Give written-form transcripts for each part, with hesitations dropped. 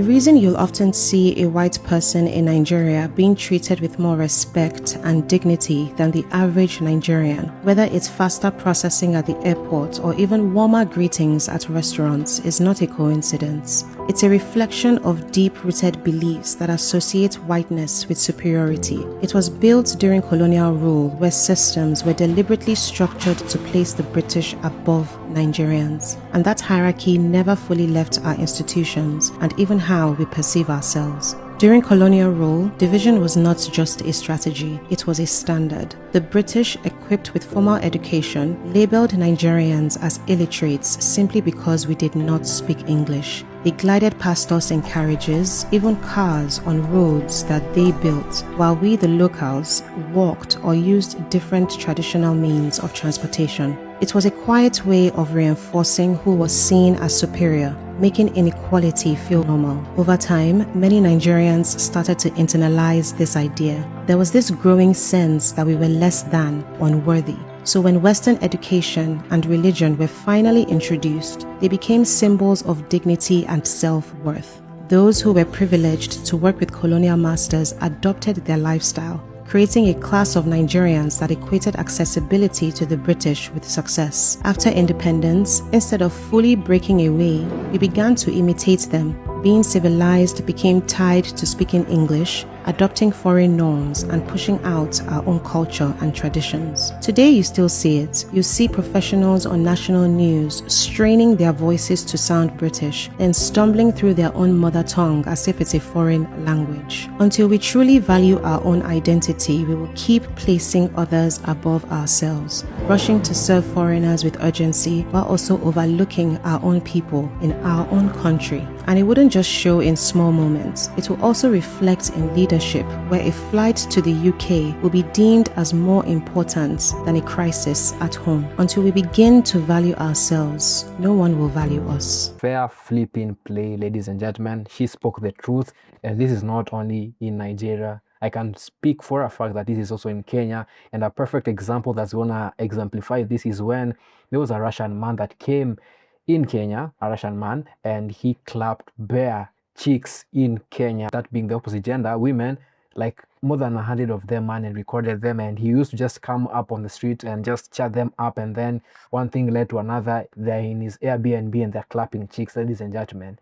The reason you'll often see a white person in Nigeria being treated with more respect and dignity than the average Nigerian, whether it's faster processing at the airport or even warmer greetings at restaurants, is not a coincidence. It's a reflection of deep-rooted beliefs that associate whiteness with superiority. It was built during colonial rule, where systems were deliberately structured to place the British above Nigerians. And that hierarchy never fully left our institutions and even how we perceive ourselves. During colonial rule, division was not just a strategy, it was a standard. The British, equipped with formal education, labeled Nigerians as illiterates simply because we did not speak English. They glided past us in carriages, even cars on roads that they built, while we, the locals, walked or used different traditional means of transportation. It was a quiet way of reinforcing who was seen as superior, making inequality feel normal. Over time, many Nigerians started to internalize this idea. There was this growing sense that we were less than, unworthy. So when Western education and religion were finally introduced, they became symbols of dignity and self-worth. Those who were privileged to work with colonial masters adopted their lifestyle, creating a class of Nigerians that equated accessibility to the British with success. After independence, instead of fully breaking away, we began to imitate them. Being civilized became tied to speaking English, adopting foreign norms, and pushing out our own culture and traditions. Today you still see it. You see professionals on national news straining their voices to sound British, then stumbling through their own mother tongue as if it's a foreign language. Until we truly value our own identity, we will keep placing others above ourselves, rushing to serve foreigners with urgency while also overlooking our own people in our own country. And it wouldn't just show in small moments, it will also reflect in leadership, where a flight to the UK will be deemed as more important than a crisis at home. Until we begin to value ourselves, no one will value us. Fair flipping play, ladies and gentlemen. She spoke the truth, and this is not only in Nigeria. I can speak for a fact that this is also in Kenya, and a perfect example that's gonna exemplify this is when there was a Russian man that came in Kenya, a Russian man, and he clapped bare chicks in Kenya, that being the opposite gender, women, like more than 100 of them, man, and recorded them. And he used to just come up on the street and just chat them up, and then one thing led to another. They're in his Airbnb and they're clapping chicks, ladies and gentlemen.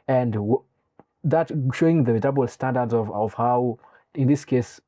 And that showing the double standards of how, in this case,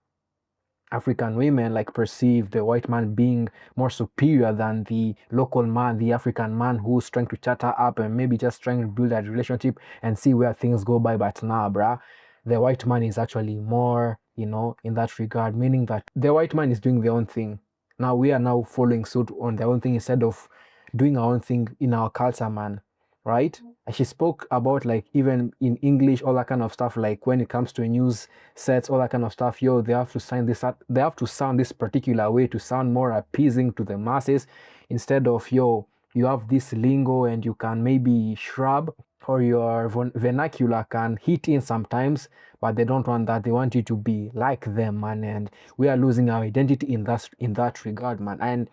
African women like perceive the white man being more superior than the local man, the African man who's trying to chat her up and maybe just trying to build a relationship and see where things go by. But nah, bruh, the white man is actually more, in that regard, meaning that the white man is doing their own thing. Now we are now following suit on their own thing instead of doing our own thing in our culture, man, right? And she spoke about like even in English, all that kind of stuff, like when it comes to news sets, all that kind of stuff, they have to sign this up, they have to sound this particular way to sound more appeasing to the masses, instead of you have this lingo and you can maybe shrub or your vernacular can hit in sometimes, but they don't want that. They want you to be like them, man, and we are losing our identity in that regard, man. And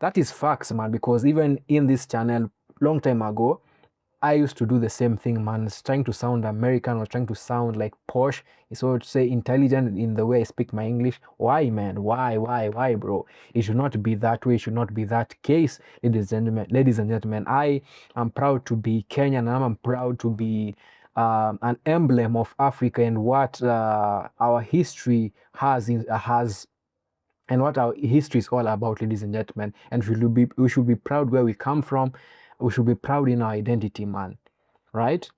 that is facts, man, because even in this channel long time ago, I used to do the same thing, man. Trying to sound American or trying to sound like posh, so to say intelligent in the way I speak my English. Why, man? Why, bro? It should not be that way. It should not be that case, ladies and gentlemen. Ladies and gentlemen, I am proud to be Kenyan. I'm proud to be an emblem of Africa and what our history has and what our history is all about, ladies and gentlemen. And we should be proud where we come from. We should be proud in our identity, man, right?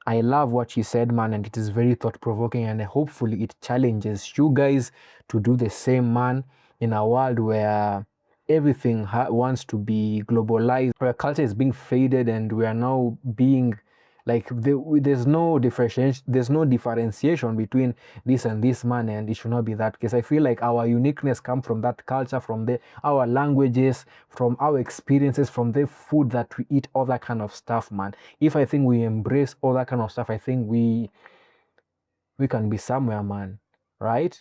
I love what she said, man, and it is very thought-provoking, and hopefully it challenges you guys to do the same, man, in a world where everything wants to be globalized, where culture is being faded, and we are now being like there's no differentiation between this and this, man, and it should not be that case. I feel like our uniqueness comes from that culture, from our languages, from our experiences, from the food that we eat, all that kind of stuff, man. If I think we embrace all that kind of stuff, I think we can be somewhere, man, right?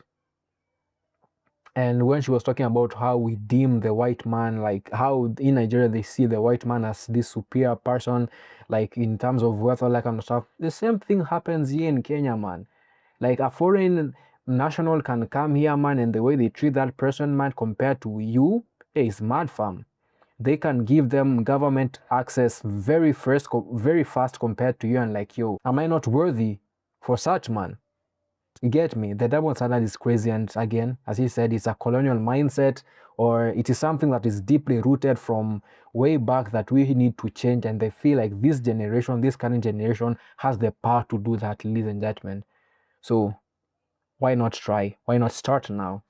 And when she was talking about how we deem the white man, like how in Nigeria they see the white man as this superior person, like in terms of wealth, all that kind of stuff, the same thing happens here in Kenya, man. Like a foreign national can come here, man, and the way they treat that person, man, compared to you, is mad, fam. They can give them government access very fast compared to you, and like, yo, am I not worthy for such, man? You get me? The double standard is crazy, and again, as he said, it's a colonial mindset, or it is something that is deeply rooted from way back that we need to change, and they feel like this generation, this current generation, has the power to do that, ladies and gentlemen. So why not try? Why not start now?